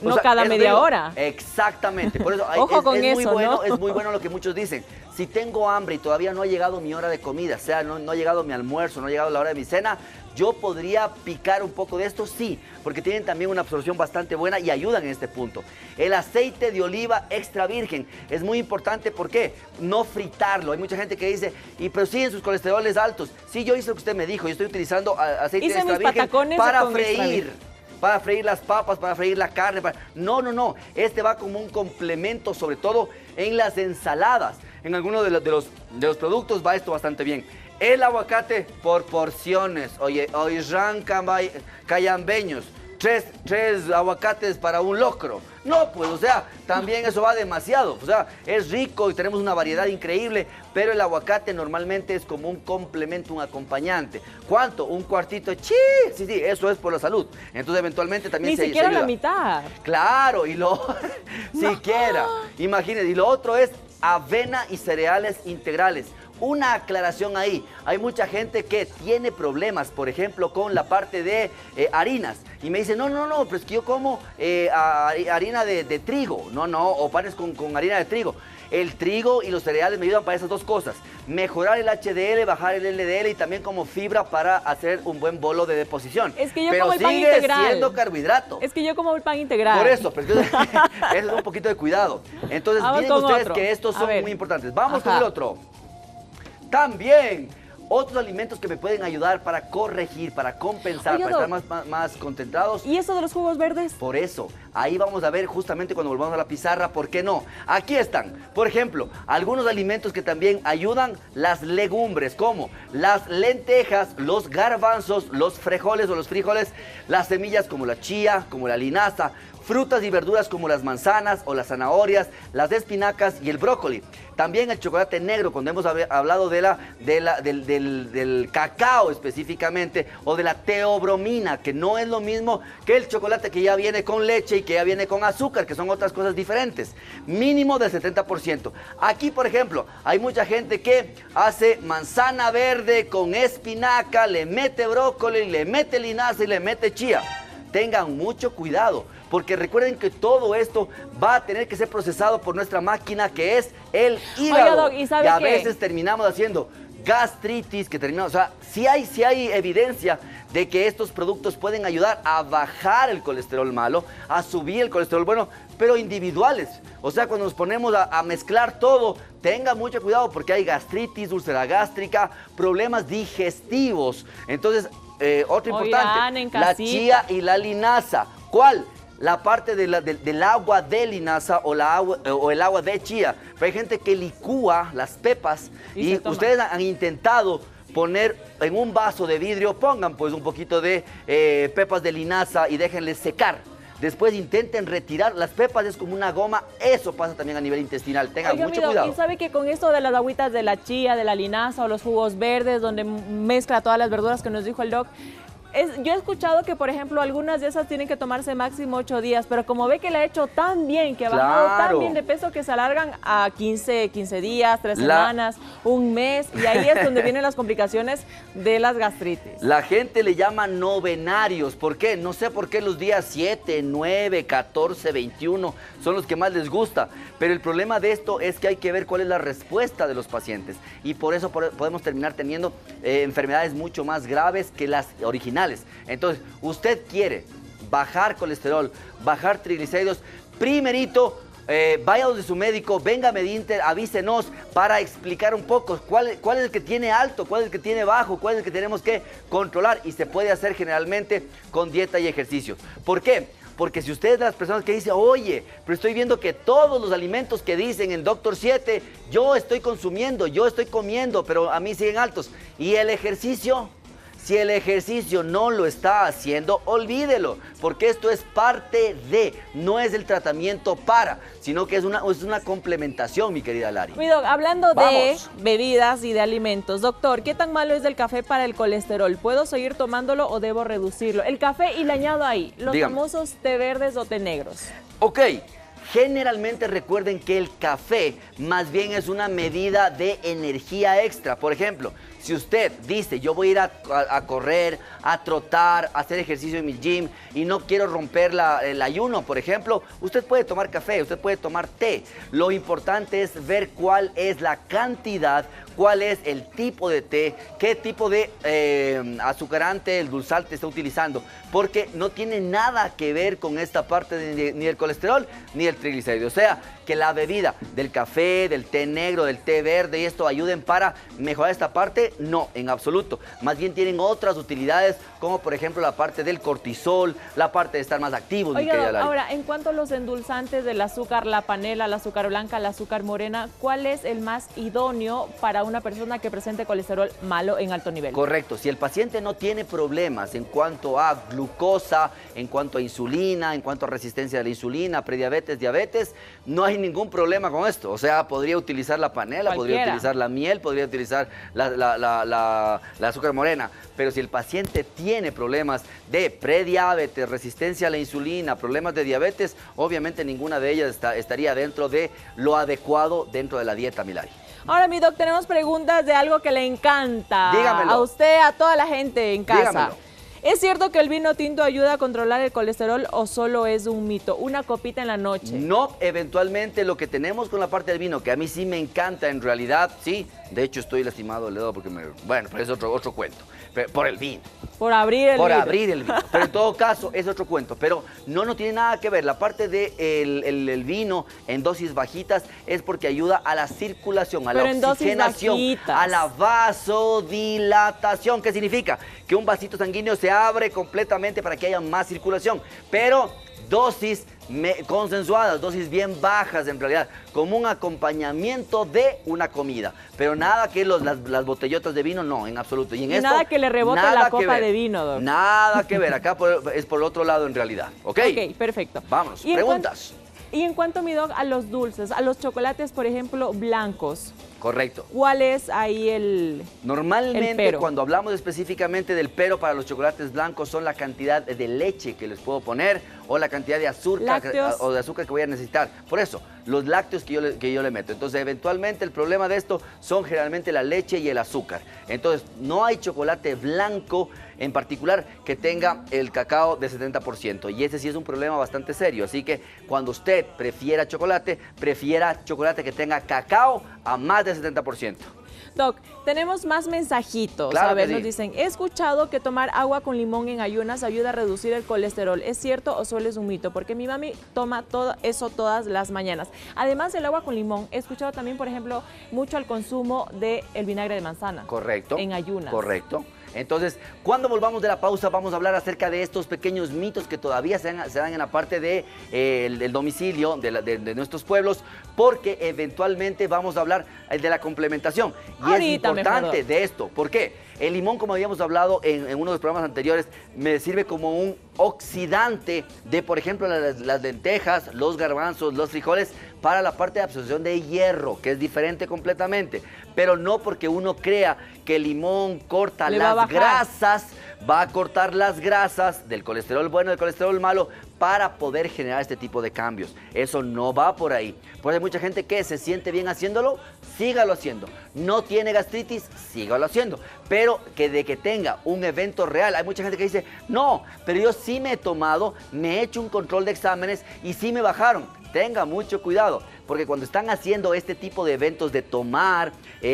no cada media hora. Exactamente, por eso Ojo con eso, muy bueno, ¿no? Es muy bueno lo que muchos dicen. Si tengo hambre y todavía no ha llegado mi hora de comida, o sea, no ha llegado mi almuerzo, no ha llegado la hora de mi cena, yo podría picar un poco de esto, sí, porque tienen también una absorción bastante buena y ayudan en este punto. El aceite de oliva extra virgen es muy importante. ¿Por qué? No fritarlo. Hay mucha gente que dice, pero siguen sus colesteroles altos. Sí, yo hice lo que usted me dijo, yo estoy utilizando aceite extra virgen para freír. Para freír las papas, para freír la carne. No. Este va como un complemento, sobre todo en las ensaladas. En algunos de los productos va esto bastante bien. El aguacate por porciones. Oye, cayambeños. Tres aguacates para un locro. No, pues, o sea, también eso va demasiado. O sea, es rico y tenemos una variedad increíble, pero el aguacate normalmente es como un complemento, un acompañante. ¿Cuánto? Un cuartito. Sí, eso es por la salud. Entonces, eventualmente también se siquiera la mitad. Claro, siquiera. Imagínense. Y lo otro es avena y cereales integrales. Una aclaración ahí, hay mucha gente que tiene problemas, por ejemplo, con la parte de harinas. Y me dice, no, pero es que yo como harina de trigo. No, o panes con harina de trigo. El trigo y los cereales me ayudan para esas dos cosas. Mejorar el HDL, bajar el LDL y también como fibra para hacer un buen bolo de deposición. Es que yo como el pan integral. Pero sigue siendo carbohidrato. Es que yo como el pan integral. Por eso, pero es un poquito de cuidado. Entonces, miren ustedes que estos son muy importantes. Vamos con el otro. También otros alimentos que me pueden ayudar para corregir, para compensar, para estar más concentrados. ¿Y eso de los jugos verdes? Por eso, ahí vamos a ver justamente cuando volvamos a la pizarra, ¿por qué no? Aquí están, por ejemplo, algunos alimentos que también ayudan: las legumbres, como las lentejas, los garbanzos, los frijoles las semillas como la chía, como la linaza, frutas y verduras como las manzanas o las zanahorias, las espinacas y el brócoli. También el chocolate negro, cuando hemos hablado del cacao específicamente, o de la teobromina, que no es lo mismo que el chocolate que ya viene con leche y que ya viene con azúcar, que son otras cosas diferentes. Mínimo del 70%. Aquí, por ejemplo, hay mucha gente que hace manzana verde con espinaca, le mete brócoli, le mete linaza y le mete chía. Tengan mucho cuidado, porque recuerden que todo esto va a tener que ser procesado por nuestra máquina, que es el hígado. Oiga, Doc, ¿y sabe y a qué? veces terminamos haciendo gastritis, o sea, sí hay evidencia de que estos productos pueden ayudar a bajar el colesterol malo, a subir el colesterol bueno, pero individuales. O sea, cuando nos ponemos a mezclar todo, tenga mucho cuidado, porque hay gastritis, úlcera gástrica, problemas digestivos. Entonces, otro importante, la chía y la linaza. ¿Cuál? La parte del agua de linaza o el agua de chía. Pero hay gente que licúa las pepas y ustedes han intentado poner en un vaso de vidrio, pongan pues un poquito de pepas de linaza y déjenles secar. Después intenten retirar las pepas, es como una goma. Eso pasa también a nivel intestinal. Tengan mucho cuidado. Y sabe que con esto de las agüitas de la chía, de la linaza o los jugos verdes, donde mezcla todas las verduras que nos dijo el doc, Yo he escuchado que, por ejemplo, algunas de esas tienen que tomarse máximo 8 días, pero como ve que le ha hecho tan bien, que ha bajado tan bien de peso, que se alargan a 15 días, 3 semanas, un mes, y ahí es donde vienen las complicaciones de las gastritis. La gente le llama novenarios. ¿Por qué? No sé por qué los días 7, 9, 14, 21 son los que más les gusta, pero el problema de esto es que hay que ver cuál es la respuesta de los pacientes, y por eso podemos terminar teniendo enfermedades mucho más graves que las originales. Entonces, usted quiere bajar colesterol, bajar triglicéridos, primerito, vaya donde su médico, venga a Medinter, avísenos para explicar un poco cuál es el que tiene alto, cuál es el que tiene bajo, cuál es el que tenemos que controlar, y se puede hacer generalmente con dieta y ejercicio. ¿Por qué? Porque si usted es de las personas que dice, oye, pero estoy viendo que todos los alimentos que dicen el Dr. 7, yo estoy consumiendo, yo estoy comiendo, pero a mí siguen altos. ¿Y el ejercicio? Si el ejercicio no lo está haciendo, olvídelo, porque esto es parte de, no es el tratamiento para, sino que es una complementación, mi querida Lari. Mi doc, hablando de bebidas y de alimentos, doctor, ¿qué tan malo es el café para el colesterol? ¿Puedo seguir tomándolo o debo reducirlo? El café, y le añado ahí, los famosos té verdes o té negros. Ok. Generalmente recuerden que el café más bien es una medida de energía extra. Por ejemplo, si usted dice, yo voy a ir a correr, a trotar, a hacer ejercicio en mi gym y no quiero romper el ayuno, por ejemplo, usted puede tomar café, usted puede tomar té. Lo importante es ver cuál es la cantidad, cuál es el tipo de té, qué tipo de azucarante, el dulzante está utilizando, porque no tiene nada que ver con esta parte ni del colesterol ni del triglicérido. O sea, que la bebida del café, del té negro, del té verde y esto ayuden para mejorar esta parte, no, en absoluto. Más bien tienen otras utilidades, como por ejemplo la parte del cortisol, la parte de estar más activos. Oiga, ahora, en cuanto a los endulzantes del azúcar, la panela, el azúcar blanca, el azúcar morena, ¿cuál es el más idóneo para una persona que presente colesterol malo en alto nivel? Correcto, si el paciente no tiene problemas en cuanto a glucosa, en cuanto a insulina, en cuanto a resistencia a la insulina, prediabetes, diabetes, no hay ningún problema con esto. O sea, podría utilizar la panela, podría utilizar la miel, podría utilizar la azúcar morena. Pero si el paciente tiene problemas de prediabetes, resistencia a la insulina, problemas de diabetes, obviamente ninguna de ellas estaría dentro de lo adecuado dentro de la dieta, Milari. Ahora, mi doc, tenemos preguntas de algo que le encanta. Dígamelo. A usted, a toda la gente en casa. Dígamelo. ¿Es cierto que el vino tinto ayuda a controlar el colesterol o solo es un mito? Una copita en la noche. No, eventualmente lo que tenemos con la parte del vino, que a mí sí me encanta en realidad, sí. De hecho, estoy lastimado del dedo porque bueno, pero es otro cuento. Pero por el vino. Por abrir el vino. Por abrir el vino. Pero en todo caso, es otro cuento. Pero no tiene nada que ver. La parte del vino en dosis bajitas es porque ayuda a la circulación, a la oxigenación, a la vasodilatación. ¿Qué significa? Que un vasito sanguíneo se abre completamente para que haya más circulación. Pero dosis consensuadas, dosis bien bajas en realidad, como un acompañamiento de una comida. Pero nada que las botellotas de vino, no, en absoluto. Y nada que le rebote la copa de vino, doctor. Nada que ver, acá es por el otro lado en realidad, ¿ok? Ok, perfecto. Vámonos, preguntas. Y en cuanto, mi doc, a los dulces, a los chocolates, por ejemplo, blancos. Correcto. ¿Cuál es ahí el Normalmente, cuando hablamos específicamente del pero para los chocolates blancos, son la cantidad de leche que les puedo poner o la cantidad de azúcar o de azúcar que voy a necesitar. Por eso, los lácteos que yo le meto. Entonces, eventualmente, el problema de esto son generalmente la leche y el azúcar. Entonces, no hay chocolate blanco en particular que tenga el cacao de 70%. Y ese sí es un problema bastante serio. Así que cuando usted prefiera chocolate que tenga cacao a más del 70%. Doc, tenemos más mensajitos. Claro, a ver, sí. Nos dicen, he escuchado que tomar agua con limón en ayunas ayuda a reducir el colesterol. ¿Es cierto o solo es un mito? Porque mi mami toma todo eso todas las mañanas. Además del agua con limón, he escuchado también, por ejemplo, mucho al consumo del vinagre de manzana. Correcto. En ayunas. Correcto. Entonces, cuando volvamos de la pausa, vamos a hablar acerca de estos pequeños mitos que todavía se dan en la parte del domicilio de nuestros pueblos, porque eventualmente vamos a hablar de la complementación. Y ahorita es importante de esto. ¿Por qué? El limón, como habíamos hablado en uno de los programas anteriores, me sirve como un oxidante de, por ejemplo, las lentejas, los garbanzos, los frijoles, para la parte de absorción de hierro, que es diferente completamente. Pero no porque uno crea que el limón corta las grasas, va a cortar las grasas del colesterol bueno, del colesterol malo, para poder generar este tipo de cambios. Eso no va por ahí. Pues hay mucha gente que se siente bien haciéndolo, sígalo haciendo. No tiene gastritis, sígalo haciendo. Pero que de que tenga un evento real, hay mucha gente que dice, no, pero yo sí me he tomado, me he hecho un control de exámenes y sí me bajaron. Tenga mucho cuidado, porque cuando están haciendo este tipo de eventos de tomar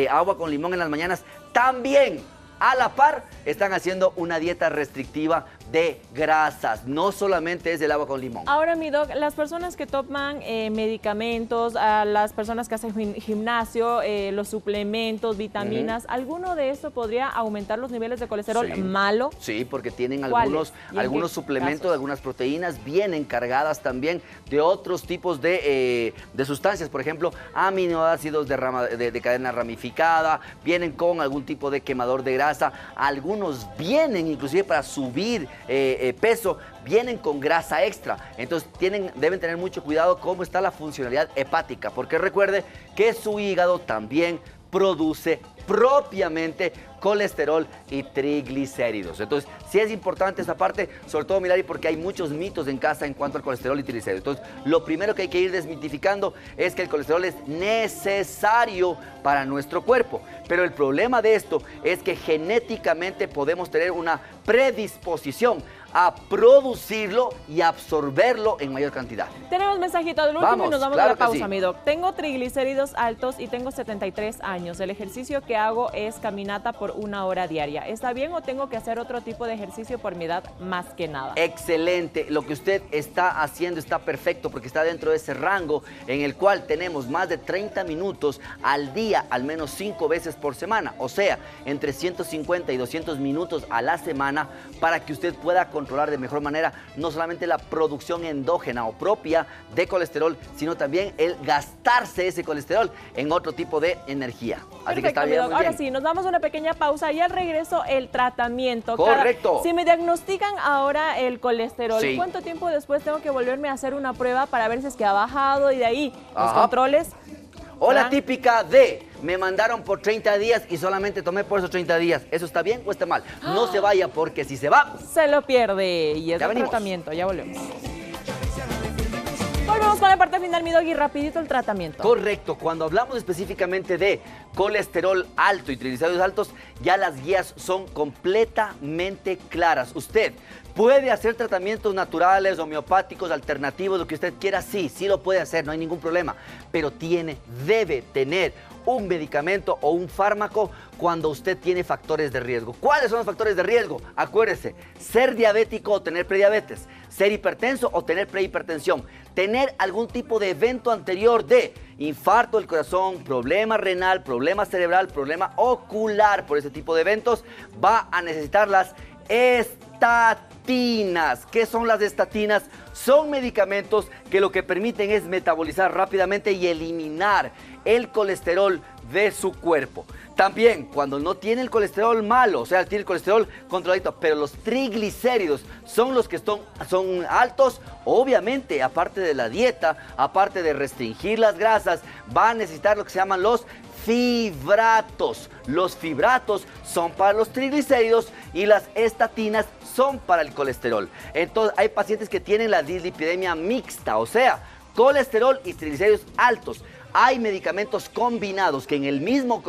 agua con limón en las mañanas, también a la par están haciendo una dieta restrictiva de grasas, no solamente es el agua con limón. Ahora, mi doc, las personas que toman medicamentos, a las personas que hacen gimnasio, los suplementos, vitaminas, ¿alguno de esto podría aumentar los niveles de colesterol malo? Sí, porque tienen algunos suplementos, algunas proteínas vienen cargadas también de otros tipos de sustancias, por ejemplo, aminoácidos de cadena ramificada, vienen con algún tipo de quemador de grasa, algunos vienen inclusive para subir peso, vienen con grasa extra. Entonces deben tener mucho cuidado cómo está la funcionalidad hepática, porque recuerde que su hígado también produce propiamente colesterol y triglicéridos. Entonces, sí es importante esta parte, sobre todo, Milagri, porque hay muchos mitos en casa en cuanto al colesterol y triglicéridos. Entonces, lo primero que hay que ir desmitificando es que el colesterol es necesario para nuestro cuerpo. Pero el problema de esto es que genéticamente podemos tener una predisposición a producirlo y absorberlo en mayor cantidad. Tenemos mensajito del último y nos vamos a la pausa, mi doc. Tengo triglicéridos altos y tengo 73 años. El ejercicio que hago es caminata por 1 hora diaria. ¿Está bien o tengo que hacer otro tipo de ejercicio por mi edad más que nada? Excelente. Lo que usted está haciendo está perfecto porque está dentro de ese rango en el cual tenemos más de 30 minutos al día, al menos 5 veces por semana. O sea, entre 150 y 200 minutos a la semana para que usted pueda controlar de mejor manera no solamente la producción endógena o propia de colesterol, sino también el gastarse ese colesterol en otro tipo de energía. Así Perfecto, que está bien, muy bien. Ahora sí, nos damos una pequeña pausa y al regreso el tratamiento. Correcto. Si me diagnostican ahora el colesterol, ¿cuánto tiempo después tengo que volverme a hacer una prueba para ver si es que ha bajado y de ahí los controles? O la típica de, me mandaron por 30 días y solamente tomé por esos 30 días. ¿Eso está bien o está mal? No se vaya porque si se va, se lo pierde. Y es el tratamiento, ya volvemos. Volvemos con la parte final, mi doggy, rapidito el tratamiento. Correcto, cuando hablamos específicamente de colesterol alto y triglicéridos altos, ya las guías son completamente claras. Usted puede hacer tratamientos naturales, homeopáticos, alternativos, lo que usted quiera, sí lo puede hacer, no hay ningún problema. Pero debe tener un medicamento o un fármaco cuando usted tiene factores de riesgo. ¿Cuáles son los factores de riesgo? Acuérdese, ser diabético o tener prediabetes, ser hipertenso o tener prehipertensión, tener algún tipo de evento anterior de infarto del corazón, problema renal, problema cerebral, problema ocular. Por ese tipo de eventos va a necesitar las estatinas. ¿Qué son las estatinas? Son medicamentos que lo que permiten es metabolizar rápidamente y eliminar el colesterol de su cuerpo. También cuando no tiene el colesterol malo, o sea, tiene el colesterol controladito, pero los triglicéridos son los que son altos, obviamente, aparte de la dieta, aparte de restringir las grasas, va a necesitar lo que se llaman los fibratos. Los fibratos son para los triglicéridos y las estatinas son para el colesterol. Entonces, hay pacientes que tienen la dislipidemia mixta, o sea, colesterol y triglicéridos altos. Hay medicamentos combinados que en el mismo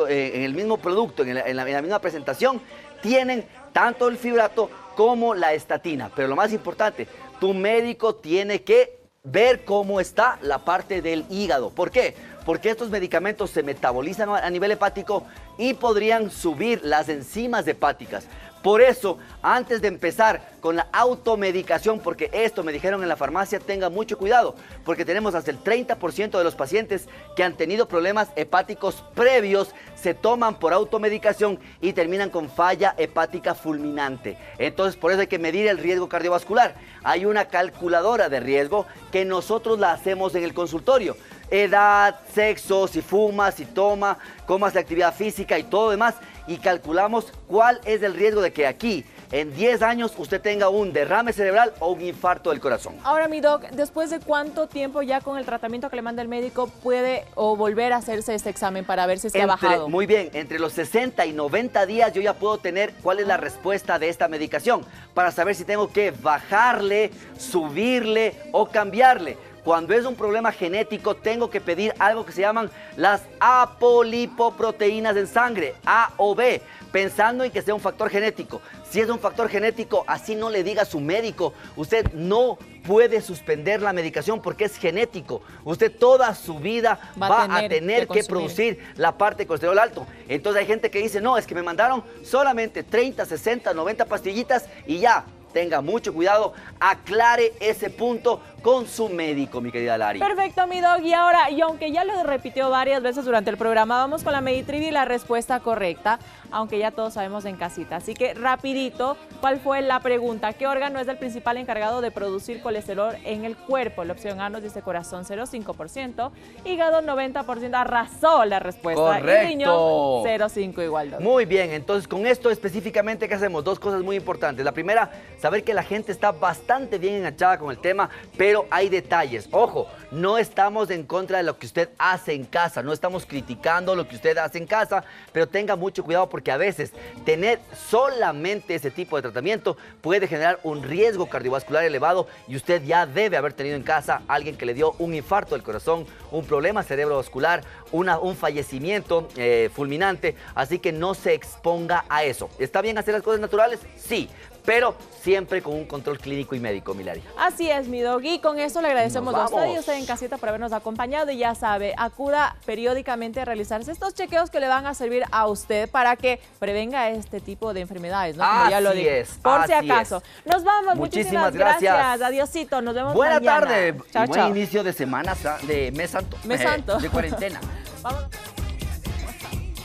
producto, en la misma presentación, tienen tanto el fibrato como la estatina. Pero lo más importante, tu médico tiene que ver cómo está la parte del hígado. ¿Por qué? Porque estos medicamentos se metabolizan a nivel hepático y podrían subir las enzimas hepáticas. Por eso, antes de empezar con la automedicación, porque esto me dijeron en la farmacia, tenga mucho cuidado, porque tenemos hasta el 30% de los pacientes que han tenido problemas hepáticos previos, se toman por automedicación y terminan con falla hepática fulminante. Entonces, por eso hay que medir el riesgo cardiovascular. Hay una calculadora de riesgo que nosotros la hacemos en el consultorio. Edad, sexo, si fuma, si toma, cómo hace actividad física y todo demás. Y calculamos cuál es el riesgo de que aquí, en 10 años usted tenga un derrame cerebral o un infarto del corazón. Ahora, mi doc, ¿después de cuánto tiempo ya con el tratamiento que le manda el médico puede o volver a hacerse este examen para ver si es que ha bajado? Muy bien, entre los 60 y 90 días yo ya puedo tener cuál es la respuesta de esta medicación para saber si tengo que bajarle, subirle o cambiarle. Cuando es un problema genético, tengo que pedir algo que se llaman las apolipoproteínas en sangre, A o B, pensando en que sea un factor genético. Si es un factor genético, así no le diga a su médico. Usted no puede suspender la medicación porque es genético. Usted toda su vida va a tener que producir la parte de colesterol alto. Entonces hay gente que dice, no, es que me mandaron solamente 30, 60, 90 pastillitas y ya. Tenga mucho cuidado, aclare ese punto con su médico, mi querida Lari. Perfecto, mi dog. Y ahora, y aunque ya lo repitió varias veces durante el programa, vamos con la Meditrivia y la respuesta correcta, aunque ya todos sabemos en casita. Así que rapidito, ¿cuál fue la pregunta? ¿Qué órgano es el principal encargado de producir colesterol en el cuerpo? La opción A nos dice corazón 0,5%, hígado 90%, arrasó la respuesta. Correcto. Y riñón 0,5 igual. Dog. Muy bien, entonces con esto específicamente, ¿qué hacemos? Dos cosas muy importantes. La primera, saber que la gente está bastante bien enganchada con el tema, pero hay detalles. Ojo, no estamos en contra de lo que usted hace en casa, no estamos criticando lo que usted hace en casa, pero tenga mucho cuidado porque a veces tener solamente ese tipo de tratamiento puede generar un riesgo cardiovascular elevado y usted ya debe haber tenido en casa a alguien que le dio un infarto del corazón, un problema cerebrovascular, un fallecimiento fulminante, así que no se exponga a eso. ¿Está bien hacer las cosas naturales? Sí, pero siempre con un control clínico y médico, Milari. Así es, mi dog. Y con eso le agradecemos a usted y a usted en casita por habernos acompañado. Y ya sabe, acuda periódicamente a realizarse estos chequeos que le van a servir a usted para que prevenga este tipo de enfermedades, ¿no? Como ya lo dije. Por si acaso. Nos vamos. Muchísimas gracias. Adiosito. Nos vemos mañana. Buena tarde. Chao, y buen inicio de semana, de mes santo. Mes santo. De cuarentena. Vamos.